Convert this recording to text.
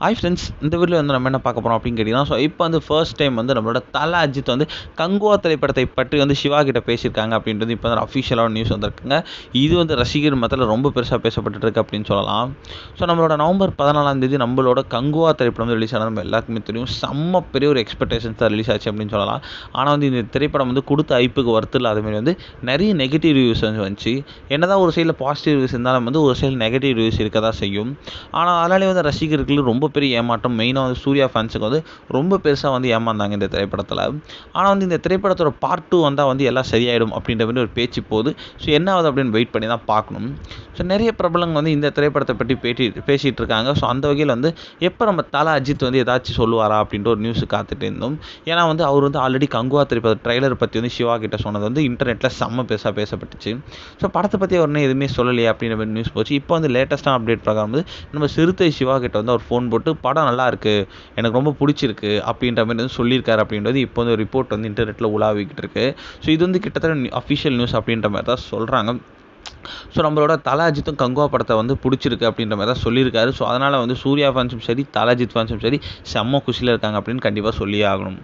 Hi friends, இந்த வீடியோவில் வந்து நம்ம என்ன பார்க்க போகிறோம் அப்படின்னு கேட்டிங்கன்னா, ஸோ இப்போ வந்து ஃபர்ஸ்ட் டைம் வந்து நம்மளோட தல அஜித் வந்து கங்குவா திரைப்படத்தை பற்றி வந்து சிவா கிட்ட பேசியிருக்காங்க அப்படின்றது இப்போ வந்து அஃபிஷியலான நியூஸ் வந்திருக்குங்க. இது வந்து ரசிகர் மத்தியில் ரொம்ப பெருசாக பேசப்பட்டு இருக்கு அப்படின்னு சொல்லலாம். ஸோ நம்மளோட நவம்பர் 14 நம்மளோட கங்குவா திரைப்படம் வந்து ரிலீஸ் ஆனது நம்ம எல்லாருக்குமே தெரியும். செம்ம பெரிய ஒரு எக்ஸ்பெக்டேஷன்ஸ் தான் ரிலீஸ் ஆச்சு அப்படின்னு சொல்லலாம். ஆனால் வந்து இந்த திரைப்படம் வந்து கொடுத்த ஐப்புக்கு ஒர்த்து இல்லாத மாதிரி வந்து நிறைய நெகட்டிவ் ரிவ்யூஸ் வந்து வந்துச்சு. என்னதான் ஒரு சைடில் பாசிட்டிவ் ரிவ்யூஸ் இருந்தாலும் வந்து ஒரு சைடில் நெகட்டிவ் ரிவ்யூஸ் இருக்க தான் செய்யும். ஆனால் அதனாலே வந்து ரசிகர்களுக்கு ரொம்ப பெரிய ஏமாற்றம். மெயினாக வந்து சூர்யா ஃபேன்ஸுக்கு வந்து ரொம்ப பெருசாக வந்து ஏமாந்தாங்க இந்த திரைப்படத்தில். ஆனால் வந்து இந்த திரைப்படத்தோட பார்ட் 2 வந்தால் வந்து எல்லாம் சரியாயிடும் அப்படின்ற மாதிரி ஒரு பேச்சு போகுது. ஸோ என்ன ஆகுது அப்படின்னு வெயிட் பண்ணி தான் பார்க்கணும். ஸோ நிறைய பிரபலங்க வந்து இந்த திரைப்படத்தை பற்றி பேசிகிட்டு இருக்காங்க. ஸோ அந்த வகையில் வந்து எப்போ நம்ம தல அஜித் வந்து ஏதாச்சும் சொல்லுவாரா அப்படின்ற ஒரு நியூஸ் காத்துட்டு இருந்தோம். ஏன்னா வந்து அவர் வந்து ஆல்ரெடி கங்குவா திரைப்பட ட்ரைலர் பற்றி வந்து சிவா கிட்ட சொன்னது வந்து இன்டர்நெட்டில் செம்ம பெருசாக பேசப்பட்டுச்சு. ஸோ படத்தை பற்றி அவர் எதுவுமே சொல்லலையே அப்படின்ற மாதிரி நியூஸ் போச்சு. இப்போ வந்து லேட்டஸ்ட்டான அப்டேட் பிரகாரம் வந்து நம்ம சிறுத்தை சிவா கிட்ட வந்து அவர் ஃபோன் போட்டு படம் நல்லா இருக்குது, எனக்கு ரொம்ப பிடிச்சிருக்கு அப்படின்ற மாதிரி வந்து சொல்லியிருக்காரு அப்படின்றது இப்போ வந்து ரிப்போர்ட் வந்து இன்டர்நெட்டில் உலாவிக்கிட்டு இருக்கு. ஸோ இது வந்து கிட்டத்தட்ட அஃபிஷியல் நியூஸ் அப்படின்ற மாதிரி தான் சொல்கிறாங்க. ஸோ நம்மளோட தல அஜித்தும் கங்குவா படத்தை வந்து பிடிச்சிருக்கு அப்படின்ற மாதிரி தான் சொல்லியிருக்காரு. ஸோ அதனால் வந்து சூர்யா ஃபேன்ஸும் சரி, தல அஜித் ஃபேன்ஸும் சரி செம்ம குஷியில் இருக்காங்க அப்படின்னு கண்டிப்பாக சொல்லியே ஆகணும்.